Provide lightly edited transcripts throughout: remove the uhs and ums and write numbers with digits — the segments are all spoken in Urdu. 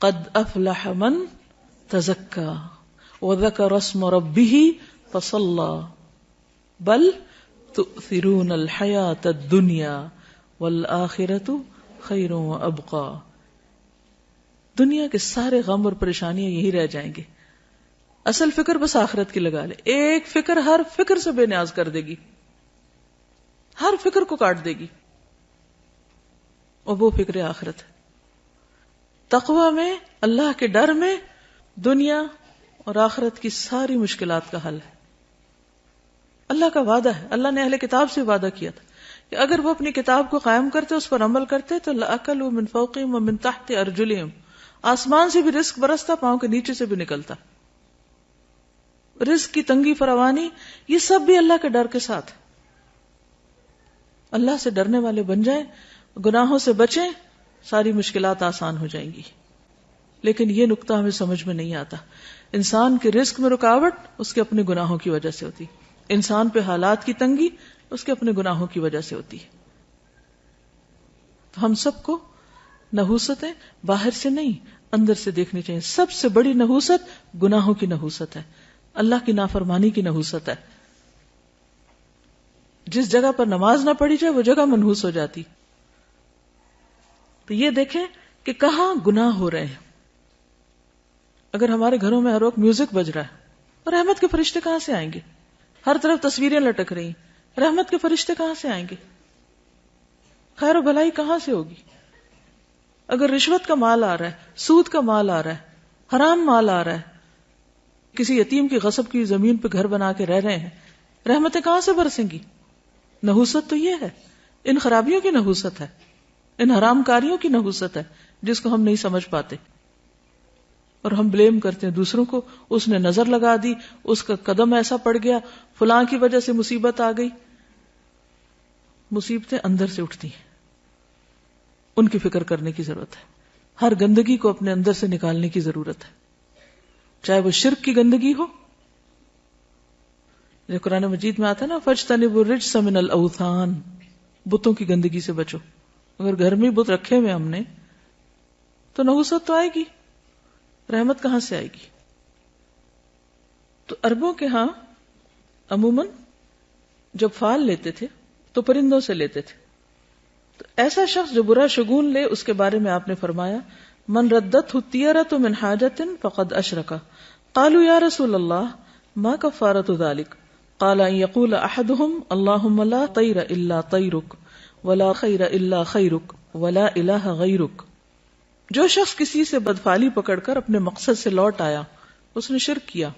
قد افلح من تزکا وذکر اسم ربہ فصلی بل تؤثرون الحیاۃ الدنیا والآخرۃ خیر وابقی. دنیا کے سارے غم اور پریشانیاں یہی رہ جائیں گے. اصل فکر بس آخرت کی لگا لے. ایک فکر ہر فکر سے بے نیاز کر دے گی، ہر فکر کو کاٹ دے گی، اور وہ فکر آخرت ہے. تقوی میں، اللہ کے ڈر میں دنیا اور آخرت کی ساری مشکلات کا حل ہے. اللہ کا وعدہ ہے، اللہ نے اہل کتاب سے وعدہ کیا تھا کہ اگر وہ اپنی کتاب کو قائم کرتے، اس پر عمل کرتے تو لَأَكَلُوا مِن فَوْقِهِمْ وَمِن تَحْتِ أَرْجُلِهِمْ، آسمان سے بھی رزق برستا، پاؤں کے نیچے سے بھی نکلتا. رزق کی تنگی فراوانی یہ سب بھی اللہ کے ڈر کے ساتھ. اللہ سے ڈرنے والے بن جائیں، گناہوں سے بچیں، ساری مشکلات آسان ہو جائیں گی. لیکن یہ نقطہ ہمیں سمجھ میں نہیں آتا. انسان کے رزق میں رکاوٹ اس کے اپنے گناہوں کی وجہ سے ہوتی، انسان پہ حالات کی تنگی اس کے اپنے گناہوں کی وجہ سے ہوتی ہے. تو ہم سب کو نحوستیں باہر سے نہیں اندر سے دیکھنی چاہیے. سب سے بڑی نحوست گناہوں کی نحوست ہے، اللہ کی نافرمانی کی نحوست ہے. جس جگہ پر نماز نہ پڑھی جائے وہ جگہ منحوس ہو جاتی. تو یہ دیکھیں کہ کہاں گناہ ہو رہے ہیں. اگر ہمارے گھروں میں ہر وقت میوزک بج رہا ہے، اور رحمت کے فرشتے کہاں سے آئیں گے؟ ہر طرف تصویریں لٹک رہی ہیں، رحمت کے فرشتے کہاں سے آئیں گے؟ خیر و بھلائی کہاں سے ہوگی؟ اگر رشوت کا مال آ رہا ہے، سود کا مال آ رہا ہے، حرام مال آ رہا ہے، کسی یتیم کی غصب کی زمین پہ گھر بنا کے رہ رہے ہیں، رحمتیں کہاں سے برسیں گی؟ نحوست تو یہ ہے، ان خرابیوں کی نحوست ہے، ان حرام کاریوں کی نحوست ہے جس کو ہم نہیں سمجھ پاتے، اور ہم بلیم کرتے ہیں دوسروں کو. اس نے نظر لگا دی، اس کا قدم ایسا پڑ گیا، فلاں کی وجہ سے مصیبت آ گئی. مصیبتیں اندر سے اٹھتی ہیں، ان کی فکر کرنے کی ضرورت ہے. ہر گندگی کو اپنے اندر سے نکالنے کی ضرورت ہے، چاہے وہ شرک کی گندگی ہو، جو قرآن مجید میں آتا ہے نا فَاجْتَنِبُوا الرِّجْسَ مِنَ الْأَوْثَانِ، بتوں کی گندگی سے بچو. اگر گھر میں بت رکھے ہوئے ہم نے تو نحوست تو آئے گی، رحمت کہاں سے آئے گی؟ تو عربوں کے ہاں عموماً جب فال لیتے تھے تو پرندوں سے لیتے تھے. تو ایسا شخص جو برا شگون لے اس کے بارے میں آپ نے فرمایا من ردت الطیرۃ من حاجۃ فقد اشرک. قالوا یا رسول اللہ ما کفارۃ ذلک؟ قال ان یقول احدهم اللهم لا طیر الا طیرک ولا خیر الا خیرک ولا الہ غیرک. جو شخص کسی سے بدفعلی پکڑ کر اپنے مقصد سے لوٹ آیا اس نے شرک کیا.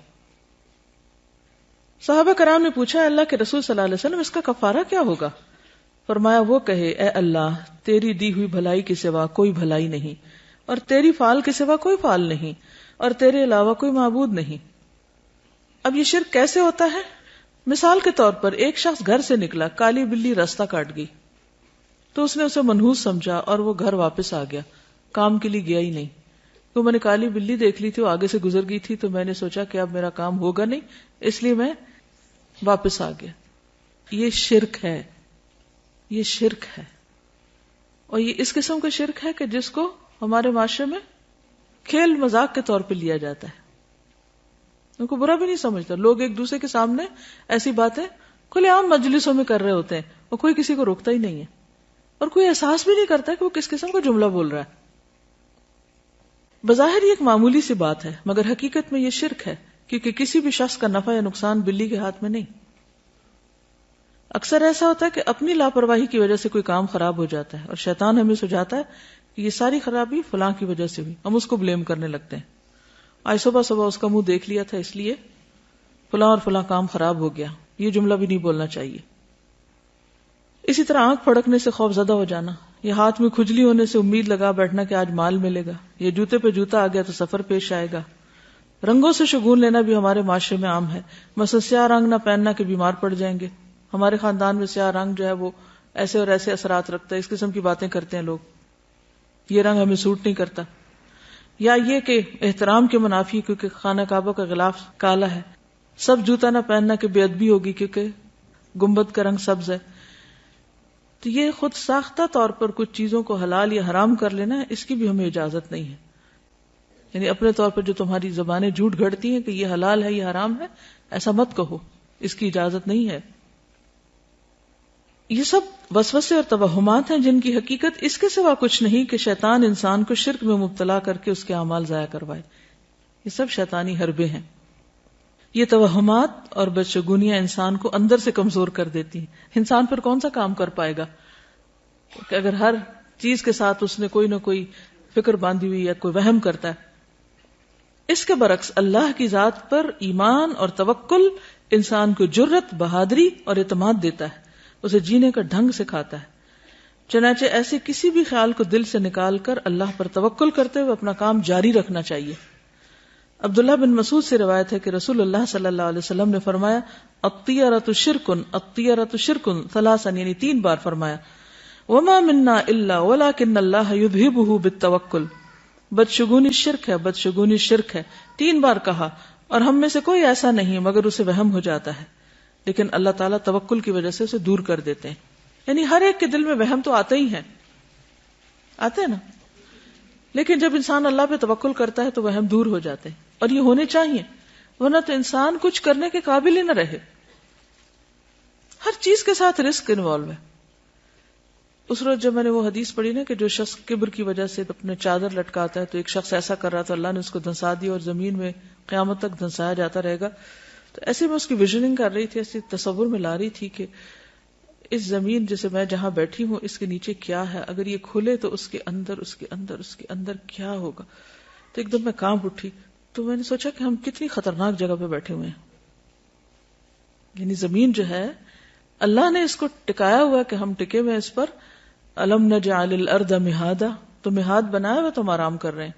صحابہ کرام نے پوچھا اللہ کے رسول صلی اللہ علیہ وسلم اس کا کفارہ کیا ہوگا؟ فرمایا وہ کہے اے اللہ تیری دی ہوئی بھلائی کے سوا کوئی بھلائی نہیں، اور تیری فال کے سوا کوئی فال نہیں، اور تیرے علاوہ کوئی معبود نہیں. اب یہ شرک کیسے ہوتا ہے؟ مثال کے طور پر ایک شخص گھر سے نکلا، کالی بلی راستہ کاٹ گئی تو اس نے اسے منحوس سمجھا اور وہ گھر واپس آ گیا، کام کے لیے گیا ہی نہیں. تو میں نے کالی بلی دیکھ لی تھی، وہ آگے سے گزر گئی تھی، تو میں نے سوچا کہ اب میرا کام ہوگا نہیں، اس لیے میں واپس آ گیا. یہ شرک ہے، یہ شرک ہے. اور یہ اس قسم کا شرک ہے کہ جس کو ہمارے معاشرے میں کھیل مذاق کے طور پہ لیا جاتا ہے. ان کو برا بھی نہیں سمجھتا. لوگ ایک دوسرے کے سامنے ایسی باتیں کھلے عام مجلسوں میں کر رہے ہوتے ہیں اور کوئی کسی کو روکتا ہی نہیں ہے، اور کوئی احساس بھی نہیں کرتا کہ وہ کس قسم کا جملہ بول رہا ہے. بظاہر یہ ایک معمولی سی بات ہے، مگر حقیقت میں یہ شرک ہے، کیونکہ کسی بھی شخص کا نفع یا نقصان بلی کے ہاتھ میں نہیں. اکثر ایسا ہوتا ہے کہ اپنی لاپرواہی کی وجہ سے کوئی کام خراب ہو جاتا ہے اور شیطان ہمیں سجاتا ہے کہ یہ ساری خرابی فلاں کی وجہ سے ہوئی، ہم اس کو بلیم کرنے لگتے ہیں. آج صبح صبح اس کا منہ دیکھ لیا تھا اس لیے فلاں اور فلاں کام خراب ہو گیا. یہ جملہ بھی نہیں بولنا چاہیے. اسی طرح آنکھ پھڑکنے سے خوف زدہ ہو جانا، یہ ہاتھ میں کھجلی ہونے سے امید لگا بیٹھنا کہ آج مال ملے گا، یہ جوتے پہ جوتا آ گیا تو سفر پیش آئے گا. رنگوں سے شگون لینا بھی ہمارے معاشرے میں عام ہے. مثلا سیاہ رنگ نہ پہننا کہ بیمار پڑ جائیں گے. ہمارے خاندان میں سیاہ رنگ جو ہے وہ ایسے اور ایسے اثرات رکھتا ہے، اس قسم کی باتیں کرتے ہیں لوگ. یہ رنگ ہمیں سوٹ نہیں کرتا. یا یہ کہ احترام کے منافی کیونکہ خانہ کعبہ کا غلاف کالا ہے، سب جوتا نہ پہننا کہ بے ادبی ہوگی کیونکہ گنبد کا رنگ سبز ہے. تو یہ خود ساختہ طور پر کچھ چیزوں کو حلال یا حرام کر لینا ہے، اس کی بھی ہمیں اجازت نہیں ہے. یعنی اپنے طور پر جو تمہاری زبانیں جھوٹ گھڑتی ہیں کہ یہ حلال ہے یہ حرام ہے، ایسا مت کہو، اس کی اجازت نہیں ہے. یہ سب وسوسے اور توہمات ہیں جن کی حقیقت اس کے سوا کچھ نہیں کہ شیطان انسان کو شرک میں مبتلا کر کے اس کے اعمال ضائع کروائے. یہ سب شیطانی حربے ہیں. یہ توہمات اور بدشگونیاں انسان کو اندر سے کمزور کر دیتی ہیں. انسان پھر کون سا کام کر پائے گا کہ اگر ہر چیز کے ساتھ اس نے کوئی نہ کوئی فکر باندھی ہوئی یا کوئی وہم کرتا ہے. اس کے برعکس اللہ کی ذات پر ایمان اور توکل انسان کو جرت، بہادری اور اعتماد دیتا ہے، اسے جینے کا ڈھنگ سکھاتا ہے. چنانچہ ایسے کسی بھی خیال کو دل سے نکال کر اللہ پر توکل کرتے ہوئے اپنا کام جاری رکھنا چاہیے. عبداللہ بن مسعود سے روایت ہے کہ رسول اللہ صلی اللہ علیہ وسلم نے فرمایا الطیرۃ شرکن الطیرۃ شرکن ثلاثا، یعنی 3 بار فرمایا. وما منا الا ولکن اللہ یذہبہ بالتوکل، بدشگونی شرک ہے، بدشگونی شرک ہے 3 بار کہا، اور ہم میں سے کوئی ایسا نہیں مگر اسے وہم ہو جاتا ہے، لیکن اللہ تعالیٰ توکل کی وجہ سے اسے دور کر دیتے ہیں. یعنی ہر ایک کے دل میں وہم تو آتے ہی ہیں، آتے ہیں نا، لیکن جب انسان اللہ پہ توکل کرتا ہے تو وہم دور ہو جاتے ہیں، اور یہ ہونے چاہیے، ورنہ تو انسان کچھ کرنے کے قابل ہی نہ رہے. ہر چیز کے ساتھ رسک انوالو ہے. اس روز جب میں نے وہ حدیث پڑھی نا کہ جو شخص کبر کی وجہ سے اپنے چادر لٹکاتا ہے، تو ایک شخص ایسا کر رہا تھا، اللہ نے اس کو دھنسا دیا اور زمین میں قیامت تک دھنسایا جاتا رہے گا. تو ایسے میں اس کی ویژننگ کر رہی تھی، ایسی تصور میں لا رہی تھی کہ اس زمین جسے میں جہاں بیٹھی ہوں اس کے نیچے کیا ہے، اگر یہ کھلے تو اس کے اندر کیا ہوگا. تو ایک دم میں کانپ اٹھی. تو میں نے سوچا کہ ہم کتنی خطرناک جگہ پہ بیٹھے ہوئے ہیں. یعنی زمین جو ہے اللہ نے اس کو ٹکایا ہوا کہ ہم ٹکے ہوئے اس پر. الم نجعل الارض مہادا، تو مہاد بنایا ہوا تو ہم آرام کر رہے ہیں،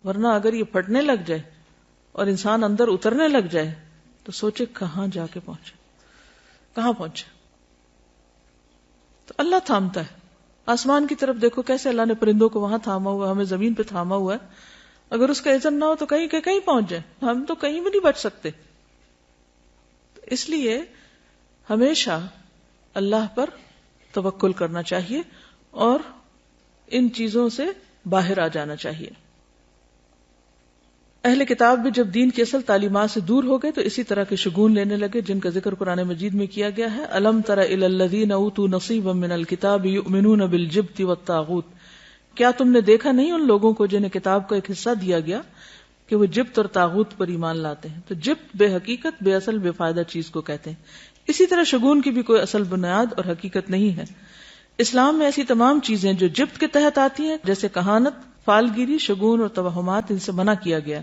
ورنہ اگر یہ پھٹنے لگ جائے اور انسان اندر اترنے لگ جائے تو سوچے کہاں جا کے پہنچے، کہاں پہنچے. تو اللہ تھامتا ہے. آسمان کی طرف دیکھو کیسے اللہ نے پرندوں کو وہاں تھاما ہوا، ہمیں زمین پہ تھاما ہوا ہے. اگر اس کا اذن نہ ہو تو کہیں کہ کہیں پہنچ جائے، ہم تو کہیں بھی نہیں بچ سکتے. اس لیے ہمیشہ اللہ پر توکل کرنا چاہیے اور ان چیزوں سے باہر آ جانا چاہیے. اہل کتاب بھی جب دین کی اصل تعلیمات سے دور ہو گئے تو اسی طرح کے شگون لینے لگے جن کا ذکر قرآن مجید میں کیا گیا ہے. الم تر الی الذین اوتوا نصیبا من الکتاب یؤمنون بالجبت والطاغوت، کیا تم نے دیکھا نہیں ان لوگوں کو جنہیں کتاب کا ایک حصہ دیا گیا کہ وہ جبت اور طاغوت پر ایمان لاتے ہیں. تو جبت بے حقیقت، بے اصل، بے فائدہ چیز کو کہتے ہیں. اسی طرح شگون کی بھی کوئی اصل بنیاد اور حقیقت نہیں ہے. اسلام میں ایسی تمام چیزیں جو جبت کے تحت آتی ہیں جیسے کہانت، فالگیری، شگون اور توہمات، ان سے منع کیا گیا.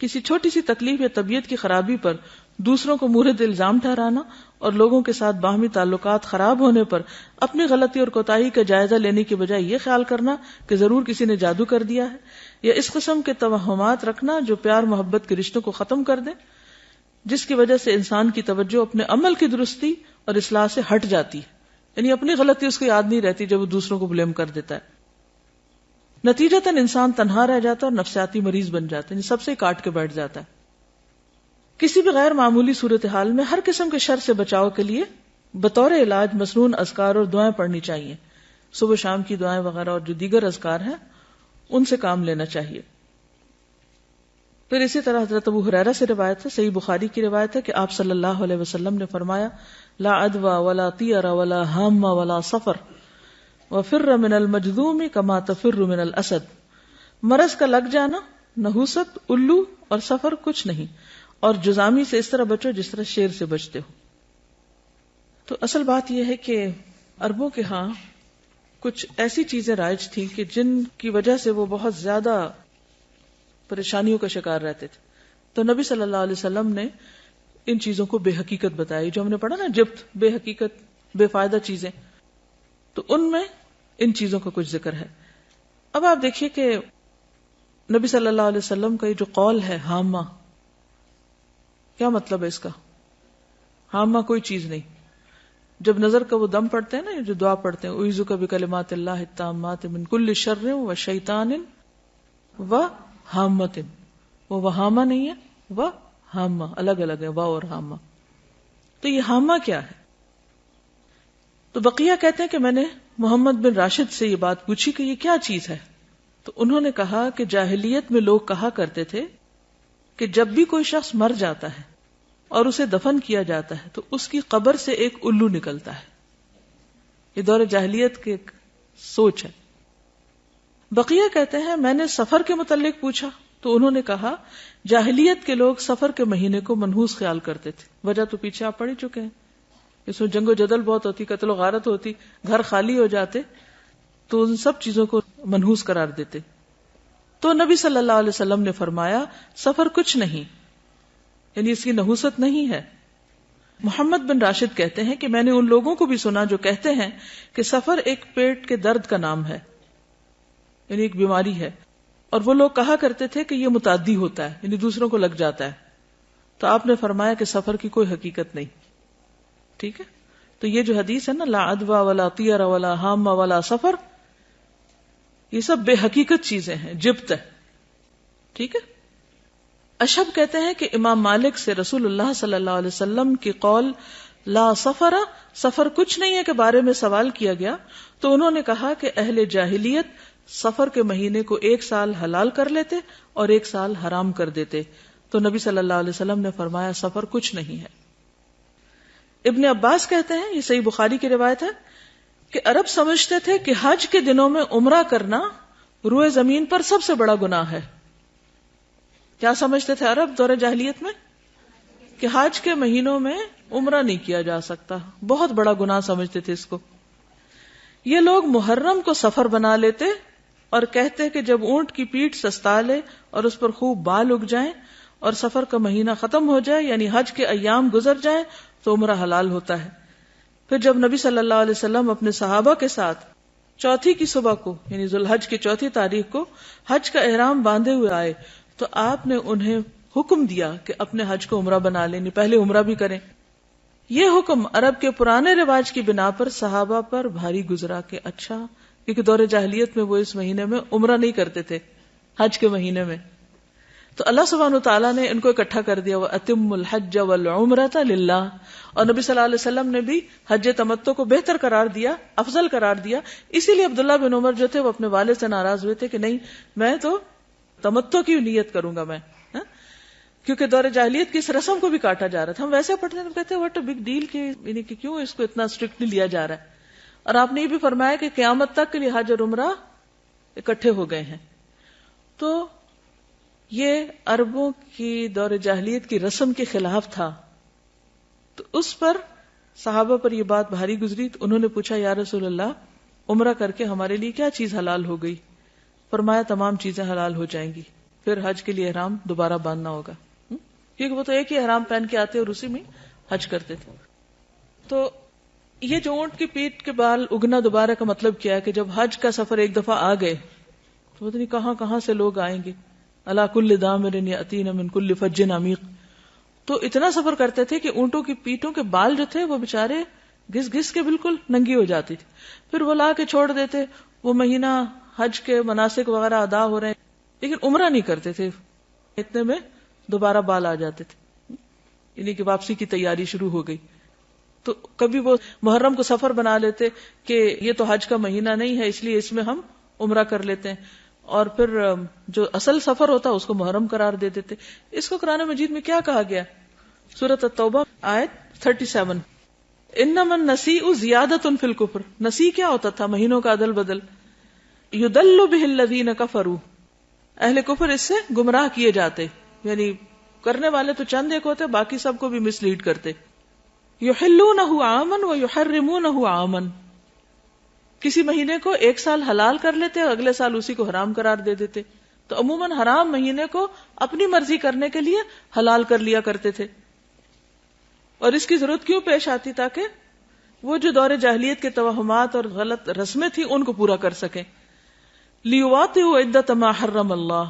کسی چھوٹی سی تکلیف یا طبیعت کی خرابی پر دوسروں کو مورد الزام ٹھہرانا اور لوگوں کے ساتھ باہمی تعلقات خراب ہونے پر اپنی غلطی اور کوتاہی کا جائزہ لینے کی بجائے یہ خیال کرنا کہ ضرور کسی نے جادو کر دیا ہے، یا اس قسم کے توہمات رکھنا جو پیار محبت کے رشتوں کو ختم کر دیں، جس کی وجہ سے انسان کی توجہ اپنے عمل کی درستی اور اصلاح سے ہٹ جاتی ہے. یعنی اپنی غلطی اس کو یاد نہیں رہتی جب وہ دوسروں کو بلیم کر دیتا ہے. نتیجتاً انسان تنہا رہ جاتا ہے اور نفسیاتی مریض بن جاتا ہے، یعنی سب سے کاٹ کے بیٹھ جاتا ہے. کسی بھی غیر معمولی صورتحال میں ہر قسم کے شر سے بچاؤ کے لیے بطور علاج مسنون اذکار اور دعائیں پڑھنی چاہیے. صبح شام کی دعائیں وغیرہ اور جو دیگر اذکار ہیں ان سے کام لینا چاہیے. پھر اسی طرح حضرت ابو ہریرہ سے روایت ہے، صحیح بخاری کی روایت ہے کہ آپ صلی اللہ علیہ وسلم نے فرمایا لا عدوى ولا طیر ولا ہام ولا صفر وفر من المجذوم کما تفر من الاسد. مرض کا لگ جانا، نحوست، الو اور سفر کچھ نہیں، اور جزامی سے اس طرح بچو جس طرح شیر سے بچتے ہو. تو اصل بات یہ ہے کہ عربوں کے ہاں کچھ ایسی چیزیں رائج تھیں کہ جن کی وجہ سے وہ بہت زیادہ پریشانیوں کا شکار رہتے تھے. تو نبی صلی اللہ علیہ وسلم نے ان چیزوں کو بے حقیقت بتائی، جو ہم نے پڑھا نا جبت، بے حقیقت، بے فائدہ چیزیں، تو ان میں ان چیزوں کا کچھ ذکر ہے. اب آپ دیکھیے کہ نبی صلی اللہ علیہ وسلم کا یہ جو قول ہے ہامہ، کیا مطلب ہے اس کا؟ ہامہ کوئی چیز نہیں. جب نظر کا وہ دم پڑھتے ہیں نا، جو دعا پڑھتے ہیں اعوذ بکلمات اللہ التامات من کل شر و شیطان و ہامۃ، وہ وہامہ نہیں ہے، وہ ہامہ، الگ الگ ہے وا اور ہامہ. تو یہ ہامہ کیا ہے؟ تو بقیہ کہتے ہیں کہ میں نے محمد بن راشد سے یہ بات پوچھی کہ یہ کیا چیز ہے. تو انہوں نے کہا کہ جاہلیت میں لوگ کہا کرتے تھے کہ جب بھی کوئی شخص مر جاتا ہے اور اسے دفن کیا جاتا ہے تو اس کی قبر سے ایک الو نکلتا ہے. یہ دور جاہلیت کی ایک سوچ ہے. بقیہ کہتے ہیں میں نے سفر کے متعلق پوچھا تو انہوں نے کہا جاہلیت کے لوگ سفر کے مہینے کو منحوس خیال کرتے تھے. وجہ تو پیچھے آپ پڑھ ہی چکے ہیں. اس میں جنگ و جدل بہت ہوتی، قتل و غارت ہوتی، گھر خالی ہو جاتے، تو ان سب چیزوں کو منحوس قرار دیتے. تو نبی صلی اللہ علیہ وسلم نے فرمایا سفر کچھ نہیں، یعنی اس کی نحوست نہیں ہے. محمد بن راشد کہتے ہیں کہ میں نے ان لوگوں کو بھی سنا جو کہتے ہیں کہ سفر ایک پیٹ کے درد کا نام ہے، یعنی ایک بیماری ہے، اور وہ لوگ کہا کرتے تھے کہ یہ متعدی ہوتا ہے، یعنی دوسروں کو لگ جاتا ہے. تو آپ نے فرمایا کہ سفر کی کوئی حقیقت نہیں. ٹھیک ہے، تو یہ جو حدیث ہے نا لا عدوى ولا طیر ولا حام ولا سفر، یہ سب بے حقیقت چیزیں ہیں، جبت ہے. ٹھیک ہے. اشہب کہتے ہیں کہ امام مالک سے رسول اللہ صلی اللہ علیہ وسلم کی قول لا سفر، سفر کچھ نہیں ہے کے بارے میں سوال کیا گیا تو انہوں نے کہا کہ اہل جاہلیت سفر کے مہینے کو 1 سال حلال کر لیتے اور 1 سال حرام کر دیتے. تو نبی صلی اللہ علیہ وسلم نے فرمایا سفر کچھ نہیں ہے. ابن عباس کہتے ہیں، یہ صحیح بخاری کی روایت ہے، کہ عرب سمجھتے تھے کہ حج کے دنوں میں عمرہ کرنا روئے زمین پر سب سے بڑا گناہ ہے. کیا سمجھتے تھے عرب دور جاہلیت میں؟ کہ حج کے مہینوں میں عمرہ نہیں کیا جا سکتا، بہت بڑا گناہ سمجھتے تھے اس کو. یہ لوگ محرم کو سفر بنا لیتے اور کہتے کہ جب اونٹ کی پیٹھ سستا لے اور اس پر خوب بال اگ جائیں اور سفر کا مہینہ ختم ہو جائے، یعنی حج کے ایام گزر جائیں تو عمرہ حلال ہوتا ہے. پھر جب نبی صلی اللہ علیہ وسلم اپنے صحابہ کے ساتھ چوتھی کی صبح کو، یعنی ذوالحج کی 4 تاریخ کو حج کا احرام باندھے ہوئے آئے تو آپ نے انہیں حکم دیا کہ اپنے حج کو عمرہ بنا لیں، پہلے عمرہ بھی کریں. یہ حکم عرب کے پرانے رواج کی بنا پر صحابہ پر بھاری گزرا کہ اچھا، کیونکہ دور جاہلیت میں وہ اس مہینے میں عمرہ نہیں کرتے تھے، حج کے مہینے میں. تو اللہ سبحانہ وتعالیٰ نے ان کو اکٹھا کر دیا وَأَتِمُّ الْحَجَّ وَالْعُمْرَةَ لِلَّهِ، اور نبی صلی اللہ علیہ وسلم نے بھی حج تمتع کو بہتر قرار دیا، افضل قرار دیا. اسی لیے عبداللہ بن عمر جو تھے وہ اپنے والد سے ناراض ہوئے تھے کہ نہیں، میں تو تمتع کی نیت کروں گا میں، کیونکہ دور جاہلیت کی اس رسم کو بھی کاٹا جا رہا تھا. ہم ویسے پڑھتے ہیں کہتے ہیں واٹ اے بگ ڈیل، یعنی کہ کیوں اس کو اتنا اسٹرکٹلی لیا جا رہا ہے. اور آپ نے یہ بھی فرمایا کہ قیامت تک کے لیے حج اور عمرہ اکٹھے ہو گئے ہیں. تو یہ عربوں کی دور جاہلیت کی رسم کے خلاف تھا. تو اس پر صحابہ پر یہ بات بھاری گزری تو انہوں نے پوچھا یا رسول اللہ عمرہ کر کے ہمارے لیے کیا چیز حلال ہو گئی؟ فرمایا تمام چیزیں حلال ہو جائیں گی، پھر حج کے لیے احرام دوبارہ باندھنا ہوگا، کیونکہ وہ تو ایک ہی احرام پہن کے آتے اور اسی میں حج کرتے تھے. تو یہ جو اونٹ کی پیٹھ کے بال اگنا دوبارہ کا مطلب کیا ہے کہ جب حج کا سفر ایک دفعہ آ گئے تو پتہ نہیں کہاں کہاں سے لوگ آئیں گے. اللہ کل دامر یاتین من کل فج عمیق. تو اتنا سفر کرتے تھے کہ اونٹوں کی پیٹھوں کے بال جو تھے وہ بےچارے گھس گھس کے بالکل ننگی ہو جاتی تھی. پھر وہ لا کے چھوڑ دیتے، وہ مہینہ حج کے مناسک وغیرہ ادا ہو رہے ہیں لیکن عمرہ نہیں کرتے تھے. اتنے میں دوبارہ بال آ جاتے تھے، یعنی کہ واپسی کی تیاری شروع ہو گئی. تو کبھی وہ محرم کو سفر بنا لیتے کہ یہ تو حج کا مہینہ نہیں ہے اس لیے اس میں ہم عمرہ کر لیتے ہیں، اور پھر جو اصل سفر ہوتا اس کو محرم قرار دے دیتے. اس کو قرآن مجید میں کیا کہا گیا؟ سورۃ التوبہ آیت 37، انما النسیء زیادۃ فی الکفر. نسی کیا ہوتا تھا؟ مہینوں کا عدل بدل. یضل بہ الذین کفروا، اہل کفر اس سے گمراہ کیے جاتے، یعنی کرنے والے تو چند ایک ہوتے، باقی سب کو بھی مس لیڈ کرتے. یحلونہ عاما ویحرمونہ عاما، کسی مہینے کو 1 سال حلال کر لیتے اور اگلے سال اسی کو حرام قرار دے دیتے. تو عموماً حرام مہینے کو اپنی مرضی کرنے کے لیے حلال کر لیا کرتے تھے. اور اس کی ضرورت کیوں پیش آتی؟ تاکہ وہ جو دور جاہلیت کے توہمات اور غلط رسمیں تھیں ان کو پورا کر سکیں. لیواطئوا عدۃ ما حرم اللہ،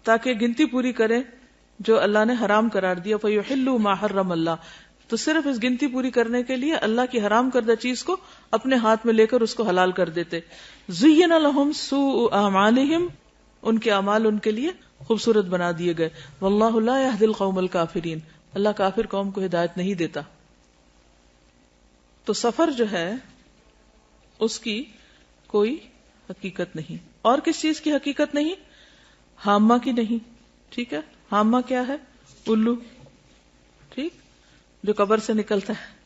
تاکہ گنتی پوری کریں جو اللہ نے حرام قرار دیا. فیحلوا ما حرم اللہ، تو صرف اس گنتی پوری کرنے کے لیے اللہ کی حرام کردہ چیز کو اپنے ہاتھ میں لے کر اس کو حلال کر دیتے. زین لہم سوء اعمالہم، ان کے اعمال ان کے لیے خوبصورت بنا دیے گئے. واللہ لا یہدی القوم الکافرین، اللہ کافر قوم کو ہدایت نہیں دیتا. تو سفر جو ہے اس کی کوئی حقیقت نہیں. اور کس چیز کی حقیقت نہیں؟ حامہ کی نہیں. ٹھیک ہے، حامہ کیا ہے؟ الو، ٹھیک، جو قبر سے نکلتا ہے.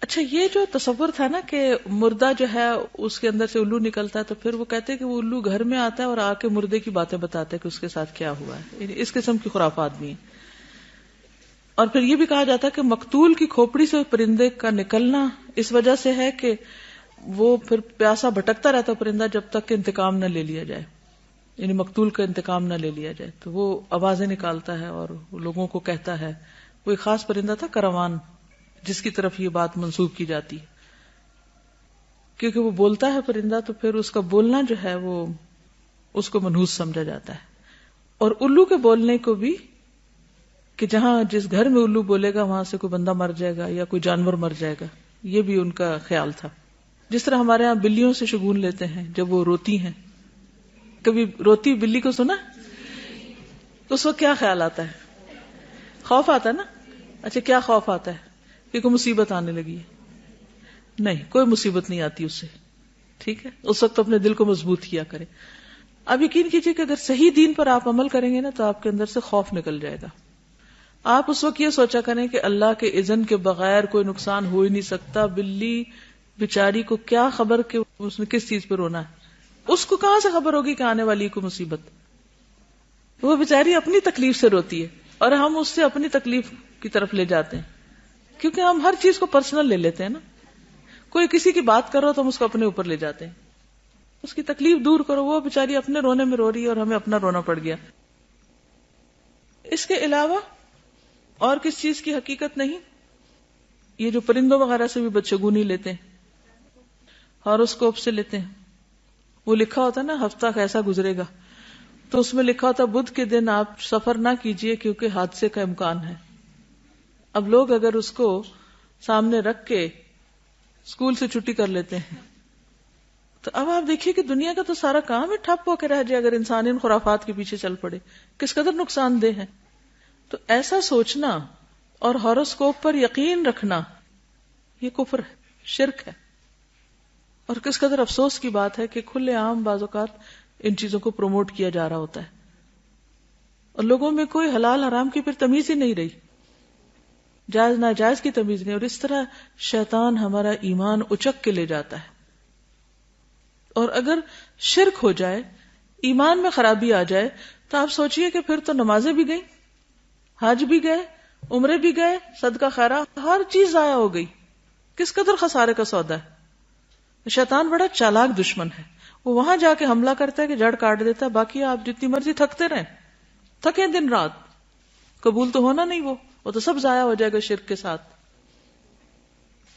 اچھا، یہ جو تصور تھا نا کہ مردہ جو ہے اس کے اندر سے الو نکلتا ہے، تو پھر وہ کہتے ہیں کہ وہ الو گھر میں آتا ہے اور آ کے مردے کی باتیں بتاتا ہے کہ اس کے ساتھ کیا ہوا ہے. یعنی اس قسم کی خرافات بھی ہیں. اور پھر یہ بھی کہا جاتا ہے کہ مقتول کی کھوپڑی سے پرندے کا نکلنا اس وجہ سے ہے کہ وہ پھر پیاسا بھٹکتا رہتا پرندہ جب تک کہ انتقام نہ لے لیا جائے، یعنی مقتول کا انتقام نہ لے لیا جائے. تو وہ آوازیں نکالتا ہے اور لوگوں کو کہتا ہے. وہ ایک خاص پرندہ تھا کروان، جس کی طرف یہ بات منسوب کی جاتی ہے، کیونکہ وہ بولتا ہے پرندہ، تو پھر اس کا بولنا جو ہے وہ اس کو منحوس سمجھا جاتا ہے. اور الو کے بولنے کو بھی، کہ جہاں جس گھر میں الو بولے گا وہاں سے کوئی بندہ مر جائے گا یا کوئی جانور مر جائے گا، یہ بھی ان کا خیال تھا. جس طرح ہمارے ہاں بلیوں سے شگون لیتے ہیں جب وہ روتی ہیں. کبھی روتی بلی کو سنا؟ اس وقت کیا خیال آتا ہے؟ خوف آتا ہے نا. اچھا، کیا خوف آتا ہے؟ کہ کوئی مصیبت آنے لگی ہے. نہیں، کوئی مصیبت نہیں آتی اس سے. ٹھیک ہے، اس وقت اپنے دل کو مضبوط کیا کرے. اب یقین کیجئے کہ اگر صحیح دین پر آپ عمل کریں گے نا تو آپ کے اندر سے خوف نکل جائے گا. آپ اس وقت یہ سوچا کریں کہ اللہ کے اذن کے بغیر کوئی نقصان ہو ہی نہیں سکتا. بلی بیچاری کو کیا خبر کہ اس نے کس چیز پہ رونا ہے؟ اس کو کہاں سے خبر ہوگی کہ آنے والی کوئی مصیبت؟ وہ بیچاری اپنی تکلیف سے روتی ہے اور ہم اس سے اپنی تکلیف کی طرف لے جاتے ہیں، کیونکہ ہم ہر چیز کو پرسنل لے لیتے ہیں نا. کوئی کسی کی بات کر رہا تو ہم اس کو اپنے اوپر لے جاتے ہیں. اس کی تکلیف دور کرو، وہ بیچاری اپنے رونے میں رو رہی ہے اور ہمیں اپنا رونا پڑ گیا. اس کے علاوہ اور کس چیز کی حقیقت نہیں؟ یہ جو پرندوں وغیرہ سے بھی بدشگونی لیتے ہیں، ہاروسکوپ سے لیتے ہیں. وہ لکھا ہوتا ہے نا ہفتہ کیسا گزرے گا، تو اس میں لکھا ہوتا بدھ کے دن آپ سفر نہ کیجئے کیونکہ حادثے کا امکان ہے. اب لوگ اگر اس کو سامنے رکھ کے اسکول سے چھٹی کر لیتے ہیں، تو اب آپ دیکھیے کہ دنیا کا تو سارا کام ہی ٹھپ ہو کے رہ جائے اگر انسان ان خرافات کے پیچھے چل پڑے. کس قدر نقصان دہ ہے. تو ایسا سوچنا اور ہاروسکوپ پر یقین رکھنا یہ کفر ہے، شرک ہے. اور کس قدر افسوس کی بات ہے کہ کھلے عام بعض اوقات ان چیزوں کو پروموٹ کیا جا رہا ہوتا ہے اور لوگوں میں کوئی حلال حرام کی پھر تمیز ہی نہیں رہی، جائز ناجائز کی تمیز نہیں. اور اس طرح شیطان ہمارا ایمان اچک کے لے جاتا ہے. اور اگر شرک ہو جائے، ایمان میں خرابی آ جائے، تو آپ سوچئے کہ پھر تو نمازیں بھی گئیں، حج بھی گئے، عمرے بھی گئے، صدقہ خیرات، ہر چیز ضائع ہو گئی. کس قدر خسارے کا سودا ہے. شیطان بڑا چالاک دشمن ہے. وہ وہاں جا کے حملہ کرتا ہے کہ جڑ کاٹ دیتا ہے. باقی آپ جتنی مرضی تھکتے رہیں، تھکیں دن رات، قبول تو ہونا نہیں. وہ تو سب ضائع ہو جائے گا شرک کے ساتھ.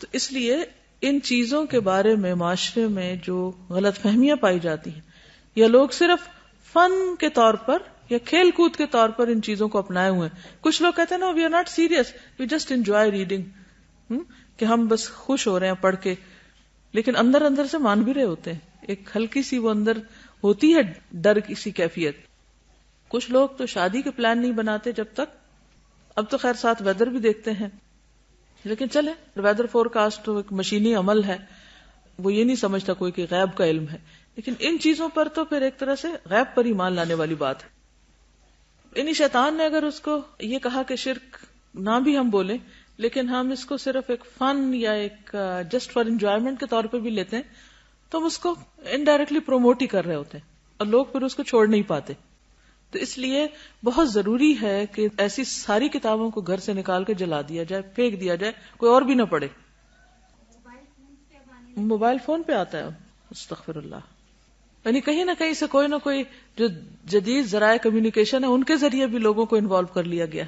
تو اس لیے ان چیزوں کے بارے میں معاشرے میں جو غلط فہمیاں پائی جاتی ہیں، یا لوگ صرف فن کے طور پر یا کھیل کود کے طور پر ان چیزوں کو اپنائے ہوئے ہیں. کچھ لوگ کہتے ہیں نا we are not serious, we just enjoy reading, کہ ہم بس خوش ہو رہے ہیں پڑھ کے، لیکن اندر اندر سے مان بھی رہے ہوتے ہیں. ایک ہلکی سی وہ اندر ہوتی ہے ڈر کی سی کیفیت. کچھ لوگ تو شادی کے پلان نہیں بناتے جب تک، اب تو خیر ساتھ ویدر بھی دیکھتے ہیں، لیکن چلے ویدر فور کاسٹ ایک مشینی عمل ہے، وہ یہ نہیں سمجھتا کوئی کہ غیب کا علم ہے. لیکن ان چیزوں پر تو پھر ایک طرح سے غیب پر ایمان لانے والی بات ہے. انہی شیطان نے اگر اس کو یہ کہا کہ شرک نہ بھی ہم بولیں، لیکن ہم اس کو صرف ایک فن یا ایک جسٹ فار انجوائمنٹ کے طور پہ بھی لیتے ہیں، تو ہم اس کو انڈائریکٹلی پروموٹ ہی کر رہے ہوتے ہیں اور لوگ پھر اس کو چھوڑ نہیں پاتے. تو اس لیے بہت ضروری ہے کہ ایسی ساری کتابوں کو گھر سے نکال کے جلا دیا جائے، پھینک دیا جائے، کوئی اور بھی نہ پڑھے. موبائل فون پہ آتا ہے، استغفر اللہ. یعنی کہیں نہ کہیں سے کوئی نہ کوئی جو جدید ذرائع کمیونیکیشن ہے ان کے ذریعے بھی لوگوں کو انوالو کر لیا گیا.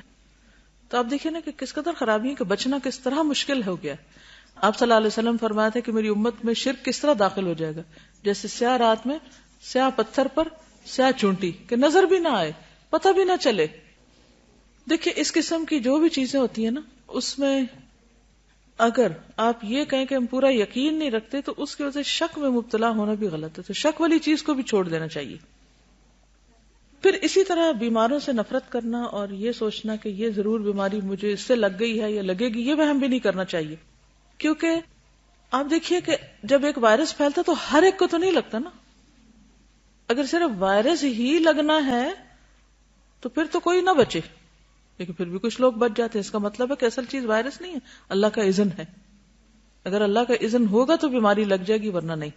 تو آپ دیکھیں نا کہ کس قدر خرابی ہے، کہ بچنا کس طرح مشکل ہو گیا. آپ صلی اللہ علیہ وسلم فرمایا تھے کہ میری امت میں شرک کس طرح داخل ہو جائے گا، جیسے سیاہ رات میں سیاہ پتھر پر سیاہ چونٹی، کہ نظر بھی نہ آئے، پتہ بھی نہ چلے. دیکھیں اس قسم کی جو بھی چیزیں ہوتی ہیں نا، اس میں اگر آپ یہ کہیں کہ ہم پورا یقین نہیں رکھتے تو اس کی وجہ سے شک میں مبتلا ہونا بھی غلط ہے. تو شک والی چیز کو بھی چھوڑ دینا چاہیے. پھر اسی طرح بیماروں سے نفرت کرنا اور یہ سوچنا کہ یہ ضرور بیماری مجھے اس سے لگ گئی ہے یا لگے گی، یہ وہم بھی نہیں کرنا چاہیے. کیونکہ آپ دیکھیے کہ جب ایک وائرس پھیلتا تو ہر ایک کو تو نہیں لگتا نا. اگر صرف وائرس ہی لگنا ہے تو پھر تو کوئی نہ بچے، لیکن پھر بھی کچھ لوگ بچ جاتے ہیں. اس کا مطلب ہے کہ اصل چیز وائرس نہیں ہے، اللہ کا اذن ہے. اگر اللہ کا اذن ہوگا تو بیماری لگ جائے گی، ورنہ نہیں.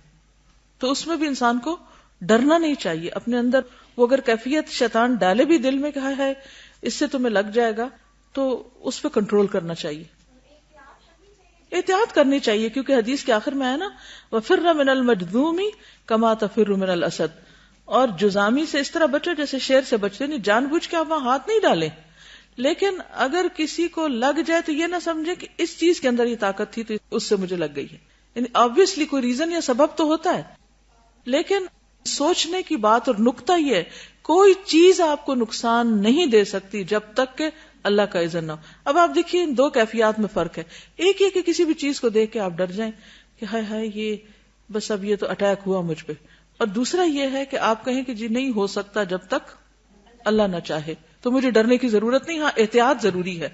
تو اس میں بھی انسان کو ڈرنا نہیں چاہیے. اپنے اندر وہ اگر کیفیت شیطان ڈالے بھی دل میں کہا ہے اس سے تمہیں لگ جائے گا، تو اس پہ کنٹرول کرنا چاہیے، احتیاط کرنی چاہیے. کیونکہ حدیث کے آخر میں ہے نا وَفِرَّ مِنَ الْمَجْذُومِ كَمَا تَفِرُّ مِنَ الْأَسَدِ، اور جذامی سے اس طرح بچو جیسے شیر سے بچتے. نہیں جان بوجھ کے آپ وہاں ہاتھ نہیں ڈالیں، لیکن اگر کسی کو لگ جائے تو یہ نہ سمجھے کہ اس چیز کے اندر یہ طاقت تھی تو اس سے مجھے لگ گئی ہے. یعنی آبویسلی کوئی ریزن یا سبب تو ہوتا ہے، لیکن سوچنے کی بات اور نقطہ یہ ہے کوئی چیز آپ کو نقصان نہیں دے سکتی جب تک کہ اللہ کا اذن نہ ہو. اب آپ دیکھیے ان دو کیفیات میں فرق ہے. ایک یہ کہ کسی بھی چیز کو دیکھ کے آپ ڈر جائیں کہ ہائے ہائے یہ بس اب یہ تو اٹیک ہوا مجھ پہ، اور دوسرا یہ ہے کہ آپ کہیں کہ جی نہیں ہو سکتا جب تک اللہ نہ چاہے، تو مجھے ڈرنے کی ضرورت نہیں. ہاں احتیاط ضروری ہے.